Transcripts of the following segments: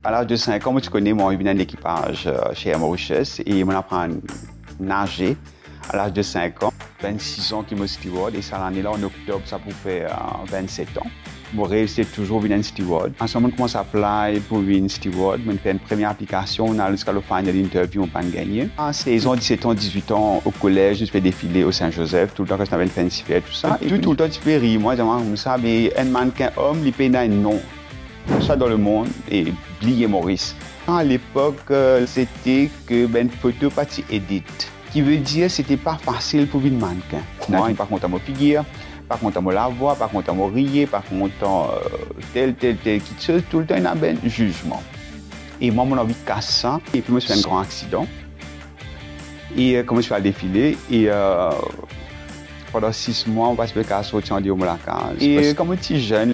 À l'âge de 5 ans, moi, tu connais, moi, je viens dans l'équipage chez Air Mauritius et je apprends à nager à l'âge de 5 ans. 26 ans qui me steward et ça l'année là en octobre, ça pour faire 27 ans. Je réussis toujours à venir steward. En ce moment, je commence à appeler pour venir steward. Je fais une première application, on a jusqu'à la final interview, on pas gagné. À 16 ans, 17 ans, 18 ans, au collège, je fais défiler au Saint-Joseph, tout le temps que je n'avais pas fait tout ça. Et tout le temps, tu peux rire. Moi, comme ça, mais un mannequin homme, il paye un nom. Tout ça dans le monde et oublier Maurice. À l'époque, c'était que une photo pas edit. Qui veut dire c'était pas facile pour une mannequin. Non, par contre, à me figure, par contre, à me la voix, par contre, à me rire, par contre, tel, quelque chose, tout le temps, il y a un jugement. Et moi, mon envie de casser ça, et puis, moi, je fais un grand accident. Et comme je fais à défiler, et pendant 6 mois, on va se faire casser au temps de la case. Et comme je suis jeune,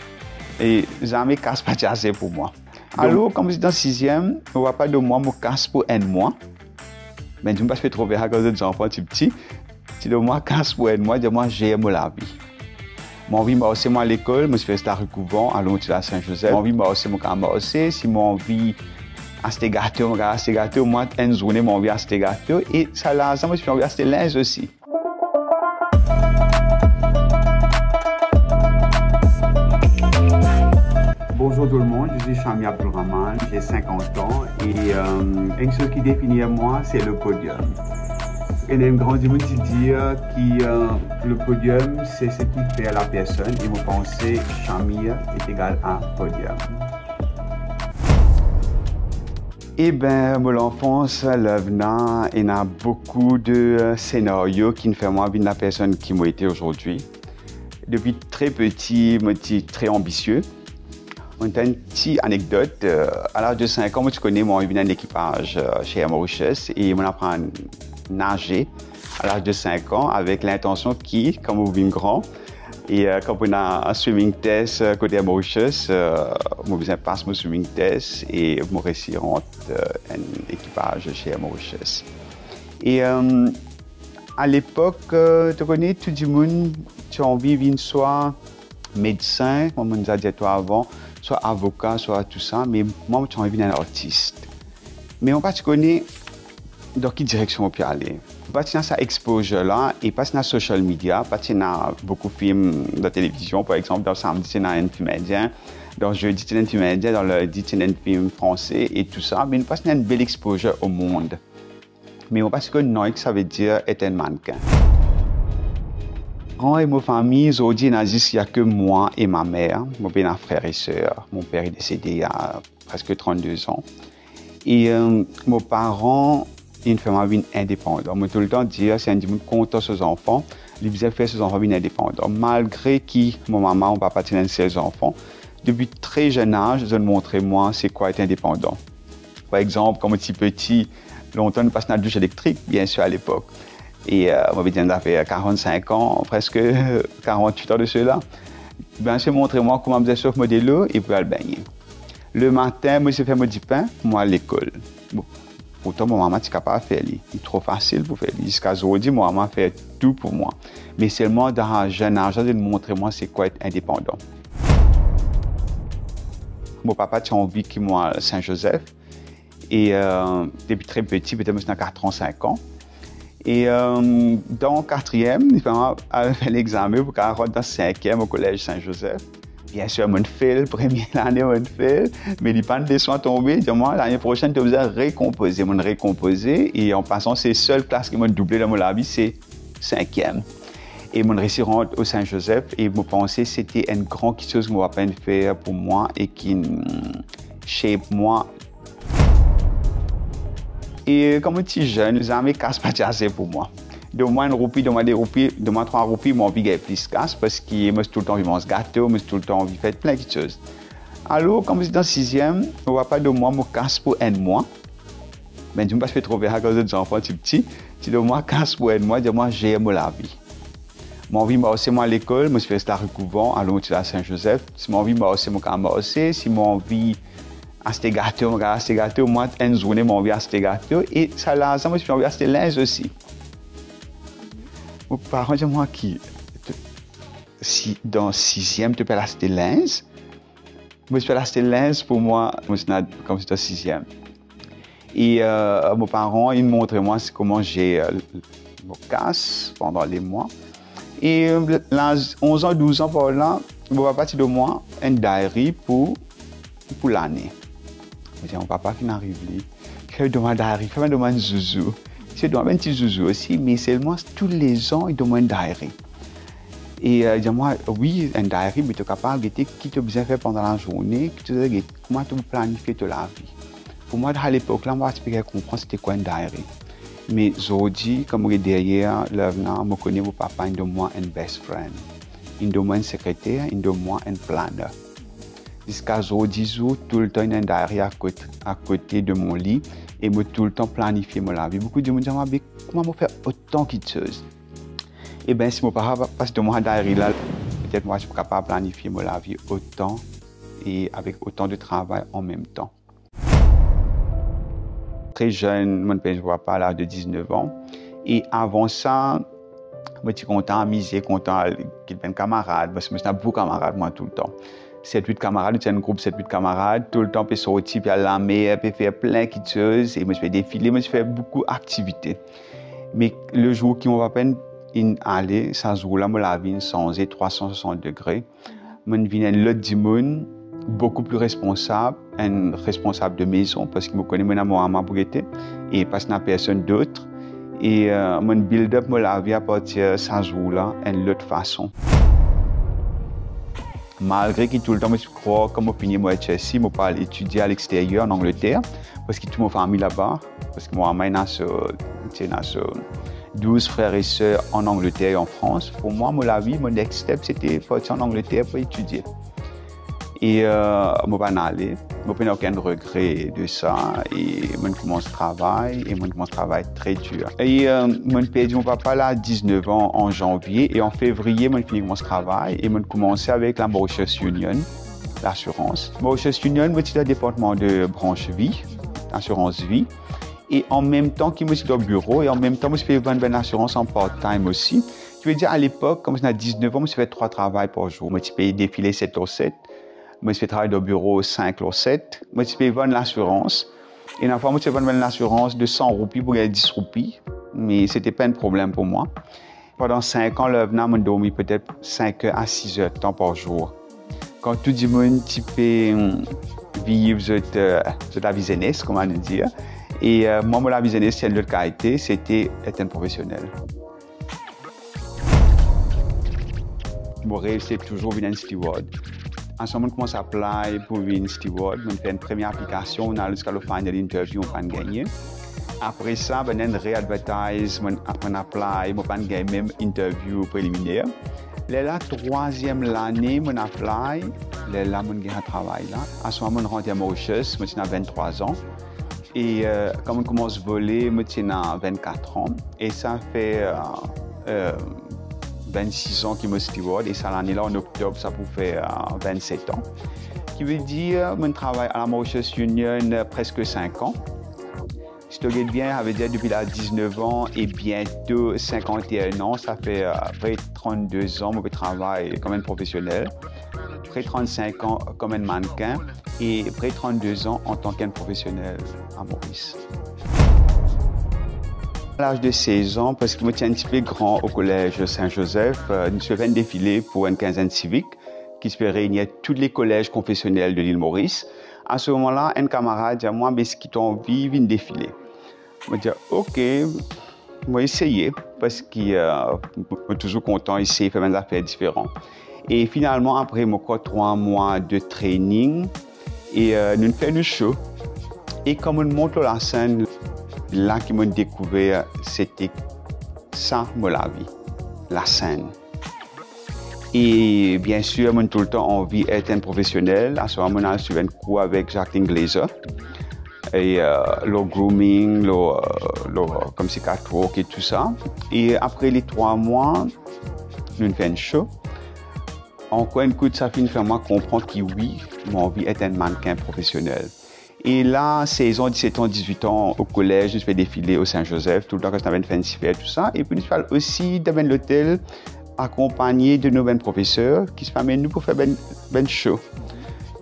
et jamais casse pas assez pour moi. Alors, comme je suis dans 6e, on ne va pas de moi, me casse pour un mois. Mais je ne peux pas trop à cause des enfants petits. Si de moi casse pour un mois, de moi j'aime la vie. Mon envie m'a aussi à l'école, je fais la recouvant à l'Hôtel Saint-Joseph. Mon envie m'a aussi à si mon envie à ce gâteau, moi une journée mon envie à ce gâteau et ça là, ça moi je suis envie à ce linge aussi. Bonjour tout le monde, je suis Chami Abdulrahman, j'ai 50 ans et une chose qui définit moi, c'est le podium. Il y a un grand monde qui dit que le podium, c'est ce qui fait la personne et vous pensez Chami est égal à podium. Eh bien, l'enfance, l'enfance, il y a beaucoup de scénarios qui me font moi vivre la personne qui m'a été aujourd'hui. Depuis très petit, je suis très ambitieux. On a une petite anecdote. À l'âge de 5 ans, moi, tu connais, moi, je viens dans l'équipage chez Air Mauritius et on apprend à nager à l'âge de 5 ans avec l'intention qui, comme on vient grand, et quand on a un swimming test côté Air Mauritius, moi, je passe mon swimming test et je réussis à rentrer un équipage chez Air Mauritius. Et à l'époque, tu connais, tout le monde, tu as envie de soit médecin, comme on nous a dit toi avant, soit avocat, soit tout ça, mais moi, j'ai envie d'être artiste. Mais on ne connaît dans quelle direction on peut aller. Parce qu'il y a cette exposure-là, et parce qu'il y a social media, parce qu'il y a beaucoup de films de télévision, par exemple, dans le samedi, c'est un film indien, dans le jeudi, c'est un film indien, dans le lundi, c'est un film français, et tout ça, mais parce qu'il y a une belle exposure au monde. Mais on pense que non, ça veut dire être un mannequin. Et ma famille, aujourd'hui, il n'y a que moi et ma mère. Mon père a frère et sœur. Mon père est décédé il y a presque 32 ans. Et mes parents, ils font ma vie indépendante. Moi, tout le temps, dire, c'est un petit peu content ses enfants. Ils faisaient faire ses enfants indépendants. Malgré que mon maman, mon papa tenaient ses enfants, depuis très jeune âge, ils ont montré moi c'est quoi être indépendant. Par exemple, comme petit, longtemps, nous passions dans la douche électrique, bien sûr, à l'époque. Et moi, j'ai fait 45 ans, presque 48 ans de cela. Bien sûr, montrez-moi comment je faisais sur modèle et puis aller baigner. Le matin, moi, j'ai fait mon pain, moi, à l'école. Bon, pourtant, mon maman n'est capable de faire. C'est trop facile pour faire. Jusqu'à aujourd'hui, mon maman fait tout pour moi. Mais seulement dans un jeune âge, de montrer moi c'est quoi être indépendant. Mon papa a envie qu'il moi à Saint-Joseph. Et depuis très petit, peut-être maintenant 4 ans, 5 ans. Et dans le 4e, il fait l'examen pour rentrer dans le 5e au collège Saint-Joseph. Bien sûr, je fais la première année, je fais, mais il n'y a pas de leçon tombée. L'année prochaine, je vais récomposer. Et en passant, c'est la seule classe qui m'a doublé dans ma vie, c'est 5e. Et je réussi à rentrer au Saint-Joseph et je pensais que c'était une grande chose que je vais faire pour moi et qui shape moi. Et comme je suis jeune, jamais casse pas assez pour moi. De moins une roupie, de moins 2 roupies, de moins 3 roupies, mon envie de plus casse parce que moi, tout le temps, je mange gâteau, moi, tout le temps, je fais plein de choses. Alors, comme je suis dans 6e, on ne va pas de moi, me casse pour un mois. Mais je ne peux pas trop à cause des enfants petits. Si de moi casse pour un mois, de moi, j'aime la vie. Mon envie m'a aussi à l'école, je fais la recouvant à l'Hôtel Saint-Joseph. Si mon envie m'a aussi si mon envie à ce gâteau, moi, une journée, mon envie à ce gâteau. Et ça là, ça, moi, je suis envie à ce linge aussi. Mes parents disent moi qui, si dans 6e, tu peux acheter linge, je fais la linge pour moi, comme c'était 6e. Et mes parents, ils me montraient moi comment j'ai mon casse pendant les mois. Et là, 11 ans, 12 ans par là, mon papa dit de moi un diary pour l'année. Je dis, mon papa qui n'arrive pas, il demande un diary, il demande un zouzou. Je demande un petit zouzou aussi, mais seulement tous les ans, il demande un diary. Et il dit, moi, oui, un diary, mais tu es capable de dire ce que tu as besoin de faire pendant la journée, comment tu planifies ta vie. Pour moi, à l'époque, là, moi, je ne comprends c'était quoi un diary. Mais aujourd'hui, comme je derrière, je connais mon papa, il de moi un best friend. Il de moi un secrétaire, il de moi un planner. Jusqu'à aujourd'hui, tout le temps, il y a un diary à côté de mon lit et je tout le temps planifier ma vie. Beaucoup de gens me disent, comment je fais autant de choses? Eh bien, si mon papa passe de mon diary là, peut-être moi, je suis capable de planifier ma vie autant et avec autant de travail en même temps. Très jeune, mon père, je ne vois pas à l'âge de 19 ans. Et avant ça, je suis content, amusé, content qu'il y ait un camarade, parce que je suis beaucoup de camarades, moi, tout le temps. 7-8 camarades, c'est un groupe 7-8 camarades, tout le temps, puis sortir, puis aller à la mer, puis faire plein de choses, et je fais défiler, je fais beaucoup d'activités. Mais le jour qui m'a peine aller, ça jour-là, la vie changé 360 degrés. Je viens l'autre dimanche, beaucoup plus responsable, un responsable de maison, parce que je connais mon amour à ma propriété, et parce qu'il n'y a personne d'autre. Et mon build-up, la vie à partir de ce jour-là, d'une autre façon. Malgré que tout le temps, je crois, comme je finis à Chelsea, je peux étudier à l'extérieur, en Angleterre, parce que toute ma famille là-bas, parce que moi, j'ai 12 frères et sœurs en Angleterre et en France. Pour moi, la vie, mon next step, c'était partir en Angleterre pour étudier. Et je ne vais pas aller, je n'ai aucun regret de ça. Et je commence le travail, et je commence le travail très dur. Et je perdu mon papa là, à 19 ans en janvier, et en février, je finis mon travail, et je commence avec la Mauritius Union, l'assurance. Mauritius Union, c'est le département de branche vie, assurance vie. Et en même temps, je suis au bureau, et en même temps, je fais une assurance en part-time aussi. Je veux dire, à l'époque, comme j'avais 19 ans, je faisais 3 travails par jour. Je payais défiler 7h7. Je fais travailler au bureau 5h7. Je fais vendre l'assurance. Et une fois, je fais vendre l'assurance de 100 roupies pour gagner 10 roupies. Mais ce n'était pas un problème pour moi. Pendant 5 ans, je dormais peut-être 5 à 6 heures de temps par jour. Quand tout le monde peut vivre la business, comme on dit. Et moi, la business, c'est l'autre qualité, c'était être un professionnel. Mon rêve, c'est toujours devenir un steward. En ce moment, je commence à appliquer pour devenir steward. Je fais une première application, on a jusqu'à le final interview, on va gagner. Après ça, je réadvertise, on apply, on va gagner même interview préliminaire. La troisième année, on apply, là, on gagne un travail. À ce moment, on rentre à Mauritius, je suis à 23 ans. Et quand on commence à voler, je suis à 24 ans. Et ça fait 26 ans que je suis steward. Et ça, l'année-là, en octobre, ça peut faire 27 ans. Ce qui veut dire que je travaille à la Mauritius Union presque 5 ans. Si tu regardes bien, ça veut dire depuis 19 ans et bientôt 51 ans, ça fait près de 32 ans que je travaille comme un professionnel. Près de 35 ans comme un mannequin et près de 32 ans en tant qu'un professionnel à Maurice. À l'âge de 16 ans, parce que je me tiens un petit peu grand au collège Saint-Joseph, nous faisons un défilé pour une quinzaine civique qui se fait réunir tous les collèges confessionnels de l'île Maurice. À ce moment-là, un camarade dit à moi, mais ce qui t'a envie, viens défiler. Je me dis, OK, je vais essayer parce que je suis toujours content d'essayer de faire des affaires différentes. Et finalement, après 3 mois de training, et nous faisons un show. Et comme on monte la scène, là qui m'a découvert, c'était ça, la vie, la scène. Et bien sûr, j'ai tout le temps envie d'être un professionnel. À ce moment-là, je suis un cours avec Jacqueline Glazer. Et le grooming, comme c'est catwalk et tout ça. Et après les 3 mois, nous faisons un show. Encore une coup, ça finit de moi comprendre que oui, j'ai envie d'être un mannequin professionnel. Et là, 16 ans, 17 ans, 18 ans, au collège, je fais défiler au Saint-Joseph, tout le temps quand je avais une fancy fair, tout ça. Et puis, je fais aussi dans l'hôtel, accompagné de nos professeurs qui se amènent nous pour faire ben show.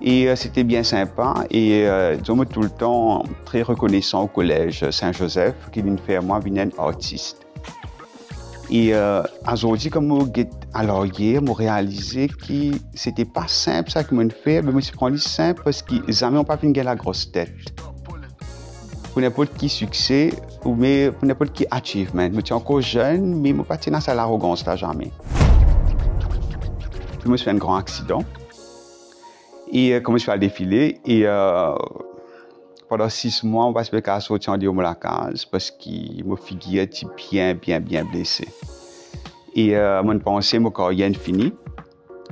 Et c'était bien sympa. Et disons, tout le temps très reconnaissant au collège Saint-Joseph, qui vient faire moi, un artiste. Et aujourd'hui, comme alors hier, j'ai réalisé que c'était pas simple ça que je fais, mais je me suis rendu simple parce qu'ils n'ont pas fini la grosse tête. Pour n'importe qui succès, ou mais pour n'importe qui achievement. Je suis encore jeune, mais je ne suis pas dans l'arrogance là jamais. Je me suis fait un grand accident. Et comme je suis à défiler, et pendant 6 mois, on va se faire sortir de la case parce que mon figure était bien blessé. Et je pensais que ma carrière est finie.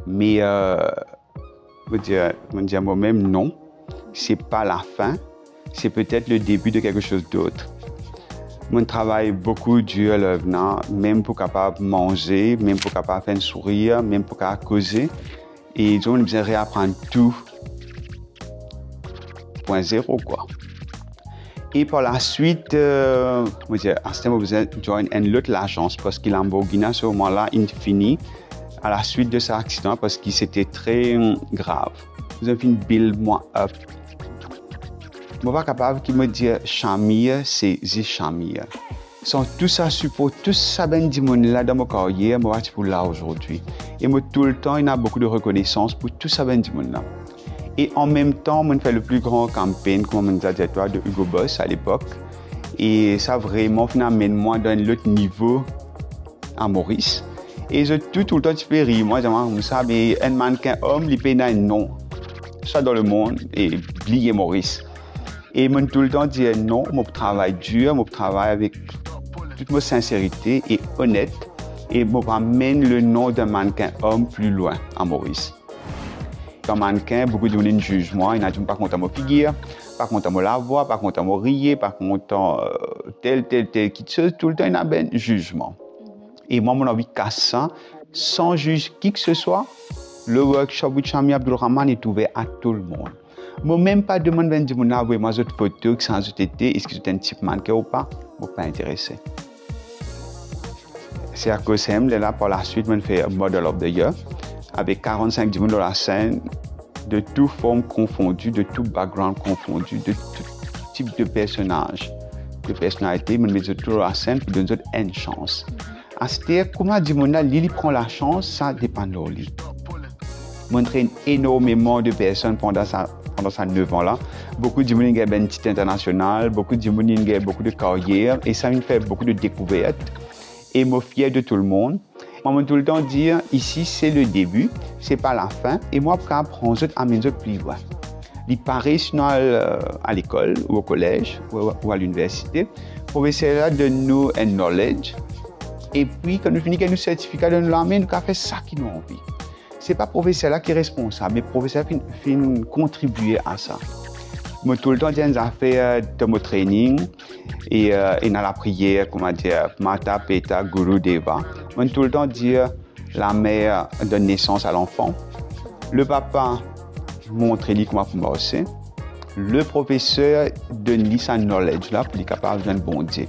Mais je dis moi-même non, ce n'est pas la fin, c'est peut-être le début de quelque chose d'autre. Je travaille beaucoup dur là, même pour capable manger, même pour capable faire un sourire, même pour capable causer. Et j'ai besoin de réapprendre tout. Point zéro, quoi. Et par la suite, à ce moment, j'ai besoin une autre agence parce que Lamborghini, à ce moment-là, il finit à la suite de cet accident parce que c'était très grave. J'ai fait une build moi up. Je ne suis pas capable de me dire Chamir, c'est Chamir. Sans tout ça, support, tout ça, ben, là dans ma carrière, moi, je suis là aujourd'hui. Et moi, tout le temps, il y a beaucoup de reconnaissance pour tout ça, ben, là. Et en même temps, je fais le plus grand campagne, comme on dit, de Hugo Boss à l'époque. Et ça vraiment m'amène moi dans l'autre niveau à Maurice. Et je tout le temps, tu peux rire. Moi, comme ça, mais un mannequin homme, il paye un non. Ça dans le monde, et oubliez Maurice. Et moi, tout le temps, dire non, mon travail dur, mon travail avec toute ma sincérité et honnête. Et je ramène le nom d'un mannequin homme plus loin à Maurice. Comme mannequin, beaucoup de gens jugent moi. Ils n'ont pas content de ma figure, pas content de la voix, pas content de me rire, pas content tel, quelque chose. Tout le temps, il y a un jugement. Et moi, mon envie casse ça, sans juger qui que ce soit. Le workshop with Chamir Abdulrahman est ouvert à tout le monde. Je ne même pas demander à mon envoyer moi autre photo que sans été, est-ce que c'est un type mannequin ou pas, je ne suis pas intéressé. C'est à cause de là, par la suite, je fais Model of the Year avec 45 personnes dans la scène, de toutes formes confondues, de tout background confondu, de tout type de personnage, de personnalité, je mets tout dans la scène pour donner une chance. C'est-à-dire, comment dire, Lili prend la chance, ça dépend de lui. Je m'entraîne énormément de personnes pendant ces 9 ans-là. Beaucoup de gens ont un titre international, beaucoup de gens ont beaucoup de carrière et ça me fait beaucoup de découvertes. Et je suis fier de tout le monde. Moi, je tout le temps dire, ici, c'est le début, ce n'est pas la fin. Et moi, je peux apprendre à mes autres plus loin. Il paraît sinon à l'école ou au collège ou à l'université. Le professeur donne nous un knowledge. Et puis, quand nous finissons avec nos certificats de nous l'amener, nous avons fait ça qui nous envie. Ce n'est pas le professeur qui est responsable, mais le professeur qui contribuer à ça. Moi, tout le temps, j'ai fait de mon training et dans la prière, comment dire, Mata, Peta, Guru, Deva. Moi, tout le temps, dire la mère donne naissance à l'enfant. Le papa montre lui comment bosser. Le professeur donne lui sa knowledge là pour être capable de bon Dieu.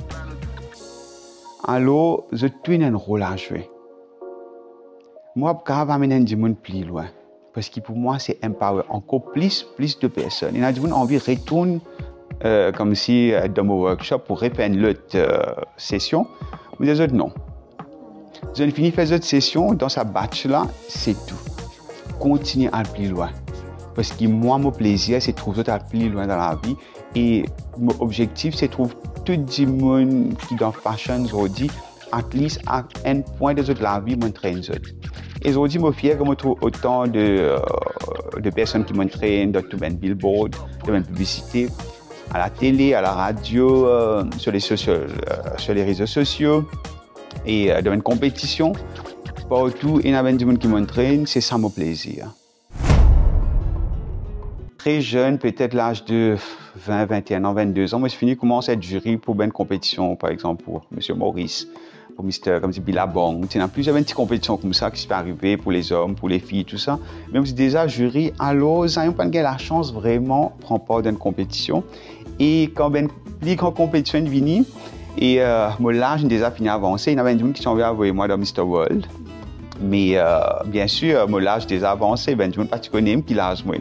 Alors, je suis un rôle à jouer. Moi, je peux amener du monde plus loin. Parce que pour moi, c'est empower encore plus de personnes. Il y a des gens qui ont envie de retourner comme si dans mon workshop pour reprendre l'autre session. Mais les autres, non. Je finis de faire cette session dans sa batch-là, c'est tout. Continuer à aller plus loin. Parce que moi, mon plaisir, c'est de trouver à aller plus loin dans la vie. Et mon objectif, c'est de trouver tout le monde qui dans fashion aujourd'hui, at least à un point de la vie, m'entraîne. Et aujourd'hui, je suis fier que je trouve autant de personnes qui m'entraînent dans tout le billboard, dans la publicité, à la télé, à la radio, sur les réseaux sociaux et dans une compétition. Partout, il y a des gens qui m'entraînent, c'est ça mon plaisir. Très jeune, peut-être l'âge de 20, 21 ans, 22 ans, moi, je finis commencer à être jury pour une compétition, par exemple pour M. Maurice, pour Mr. comme Billabong. Il y a plusieurs petites compétitions comme ça qui sont arrivées pour les hommes, pour les filles, tout ça. Même si déjà jury, alors, ils n'ont pas la chance vraiment de prendre part dans une compétition. Et quand une grande compétition vient, et mon l'âge déjà fini avancé, il y avait des gens qui sont venus avec moi dans Mr. World. Mais bien sûr, mon l'âge déjà avancé, il y a des gens qui connaissent qui l'âge moi.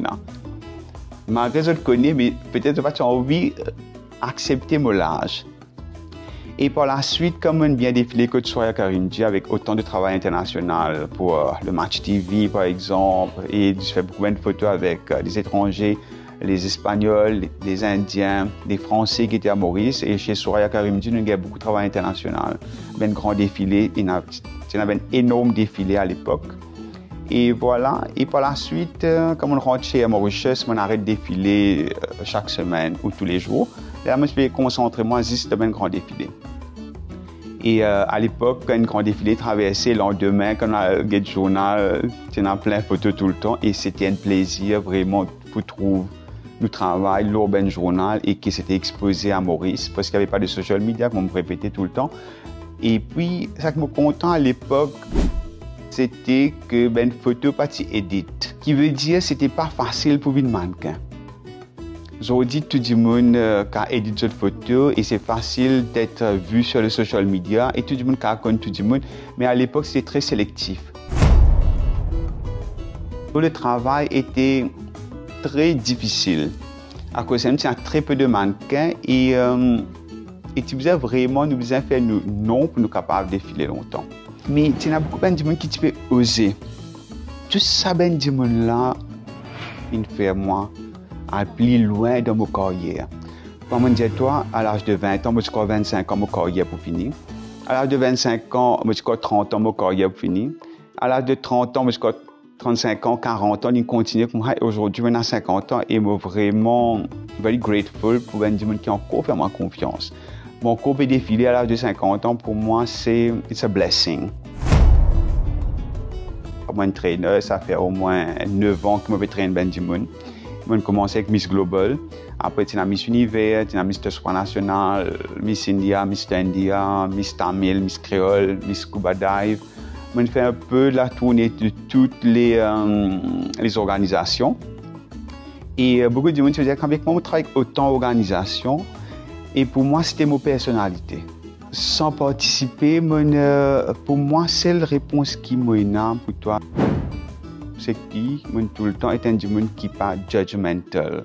Malgré que je te connais, mais peut-être que tu as envie d'accepter mon âge. Et par la suite, comme on bien défilé que tu sois à Karimji avec autant de travail international pour le Match TV par exemple, et je fais beaucoup de photos avec des étrangers, les Espagnols, les Indiens, les Français qui étaient à Maurice. Et chez Soraya Karimji, nous avons beaucoup de travail international. Un grand défilé, il y avait un énorme défilé à l'époque. Et voilà, et par la suite, comme on rentre chez Mauritius, on arrête de défiler chaque semaine ou tous les jours. Là, je me concentrer moi juste dans un grand défilé. Et à l'époque, quand un grand défilé traversait, le lendemain, quand on a le journal, tu en as plein de photos tout le temps. Et c'était un plaisir vraiment pour trouver le travail, l'urban journal, et qui s'était exposé à Maurice, parce qu'il n'y avait pas de social media, comme on me répétait tout le temps. Et puis, ça qui me content à l'époque, c'était que une photo pas édite, qui veut dire que c'était pas facile pour une mannequin. Aujourd'hui, tout le monde qui édite cette photo et c'est facile d'être vu sur les social media et tout le monde connaît tout le monde, mais à l'époque, c'était très sélectif. Le travail était très difficile à cause qu'il y a très peu de mannequins et tu faisais vraiment nous faisons faire nos noms pour nous capables de défiler longtemps. Mais il y a beaucoup de monde qui peut oser. Tout ça, de monde là, il fait moi à plus loin dans ma carrière. Comme on dit, toi, à l'âge de 20 ans, je 25 ans, ma carrière pour finir. À l'âge de 25 ans, je 30 ans, ma carrière pour finir. À l'âge de 30 ans, je 35 ans, 40 ans, il continue comme ça. Aujourd'hui, je suis 50 ans et je suis vraiment very grateful pour les gens qui ont encore fait ma confiance. Mon cours peut défiler à l'âge de 50 ans, pour moi, c'est a blessing. Moi, un traîneur, ça fait au moins 9 ans que je traîne ben du monde. Je commence avec Miss Global. Après, tu as Miss Univers, tu as Miss Supranational, Miss India, Miss India, Miss Tamil, Miss Creole, Miss Scuba Dive. Je fais un peu la tournée de toutes les organisations. Et beaucoup de monde se disent qu'avec moi, je travaille avec autant d'organisations. Et pour moi, c'était ma personnalité. Sans participer, pour moi, c'est la réponse qui m'a pour toi. C'est qui, tout le temps, est un monde qui n'est pas judgmental.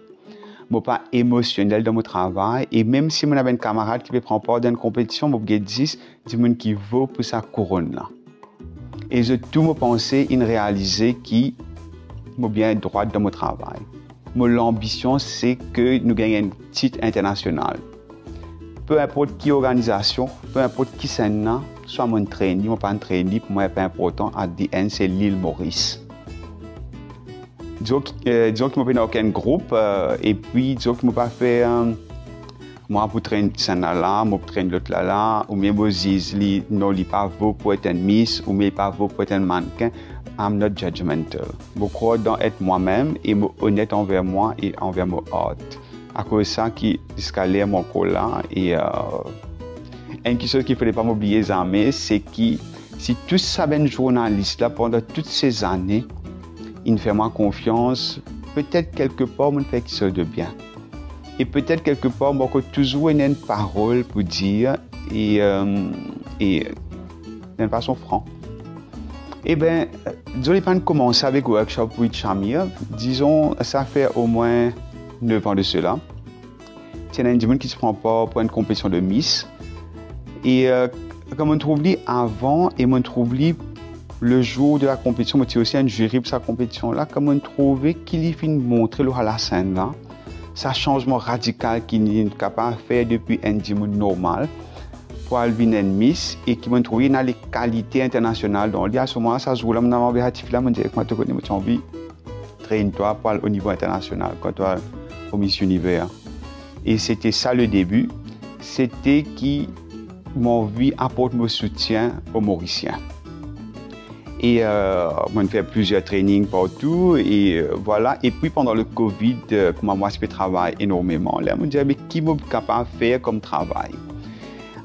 Je ne suis pas émotionnel dans mon travail. Et même si je avez un camarade qui veut prendre part dans une compétition, je vais dire du monde qui vaut pour sa couronne là. Et je tout me penser, une réaliser qui m'a bien droit dans mon travail. Mon ambition, c'est que nous gagnons un titre international. Peu importe qui organisation, peu importe qui c'est, soit mon trainee ou pas un trainee, pour moi, c'est pas important. À the end, c'est l'île Maurice. Disons qu'il ne m'a pas aucun groupe, et puis disons qu'il ne m'a pas fait moi pour traîner ça là, moi pour traîner l'autre là, ou même si non, il n'est pas beau pour être un miss, ou même pas beau pour être un mannequin. I'm not judgmental. Je crois dans être moi-même et honnête envers moi et envers mon art. À cause de ça, qui escalait mon collant et une chose qu'il ne fallait pas m'oublier jamais, c'est que si tous ces journalistes là pendant toutes ces années, ils fait moi confiance, peut-être quelque part, on fait quelque chose de bien. Et peut-être quelque part, on a toujours une parole pour dire et d'une façon franche. Eh bien, je vais commencer avec le workshop with Shamir. Disons, ça fait au moins 9 ans de cela. Il y a un monde qui se prend pas pour une compétition de Miss. Et comme on trouve avant et on trouve le jour de la compétition, on aussi un jury pour sa compétition là, comme on trouvait qu'il y montrer à la scène là, ça changement radical qu'il n'est capable de faire depuis un monde normal pour aller une Miss et qui m'a trouvé dans les qualités internationales. Donc à ce moment-là, ça joue là, on a envie de me dire que moi, tu connais, tu as envie de traîner toi pour aller au niveau international, quand tu as au Miss Univers. Et c'était ça le début. C'était qui mon vie apporte mon soutien aux Mauriciens. Et on fait plusieurs trainings partout et voilà. Et puis pendant le Covid, comment moi je travaille énormément. Là, on me dit mais qui est capable de faire comme travail.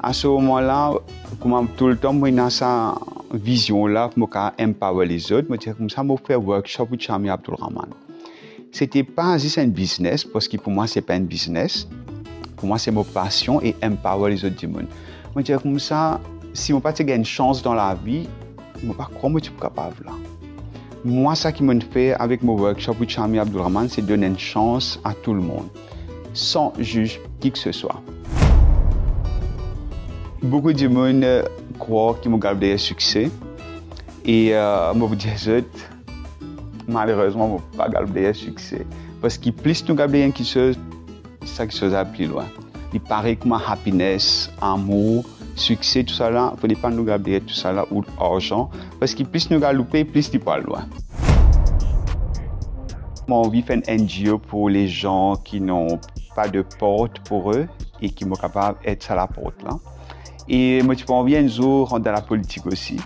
À ce moment-là, comme tout le temps, moi j'ai sa vision là pour empower les autres. Moi je dis comme ça, moi faire workshop avec Shamir Abdulrahman. C'était pas juste un business parce que pour moi c'est pas un business. Pour moi c'est ma passion et empower les autres du monde. Moi je dis comme ça, si mon pas une chance dans la vie, je ne sais pas comment je suis capable là. Moi, ça qui m'a fait avec mon workshop with Shamia Abdulrahman, c'est donner une chance à tout le monde, sans juger qui que ce soit. Beaucoup de monde croient qu'ils m'ont gardé un succès. Et je vous dis, malheureusement, je ne pas gardé un succès. Parce que plus nous gardons quelque chose, ça qui se plus loin. Il paraît que ma happiness, amour, succès, tout ça là, il ne faut pas nous garder tout ça là ou argent. Parce que plus nous gardons, plus il pas loin. J'ai envie de faire un NGO pour les gens qui n'ont pas de porte pour eux et qui sont capables d'être à la porte là. Et moi, j'ai envie un jour rentrer dans la politique aussi.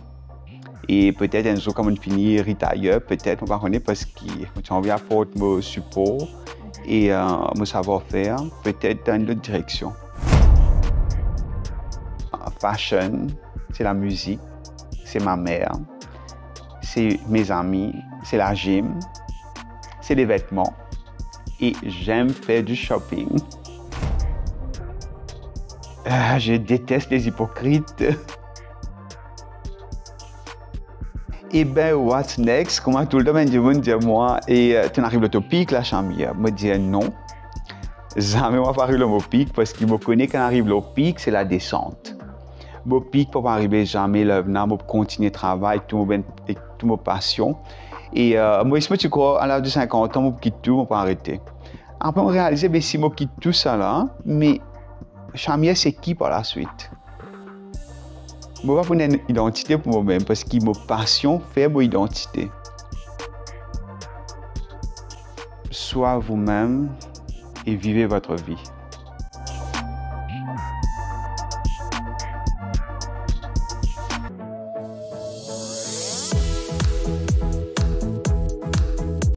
Et peut-être un jour, comme on finit retire, peut-être, on va connaître parce que j'ai envie d'apporter mon support et mon savoir-faire, peut-être dans une autre direction. Fashion, c'est la musique, c'est ma mère, c'est mes amis, c'est la gym, c'est les vêtements. Et j'aime faire du shopping. Je déteste les hypocrites. Et ben, what's next? Comment tout le monde dit moi, et tu arrives au pic, la Shamia? Me dit non. Jamais on va pas arriver au pic parce qu'il me connaît quand arrive au pic, c'est la descente. Au pic, pour pas arriver jamais là, je continuer le travail, tout mon passion. Et moi, si tu crois, à l'âge de 50 ans, je quitte tout, je peux arrêter. Après, on réalise, ben, si je quitte tout ça là, mais Shamia, c'est qui par la suite? Je ne vais pas prendre une identité pour moi-même parce que ma passion fait mon identité. Soyez vous-même et vivez votre vie.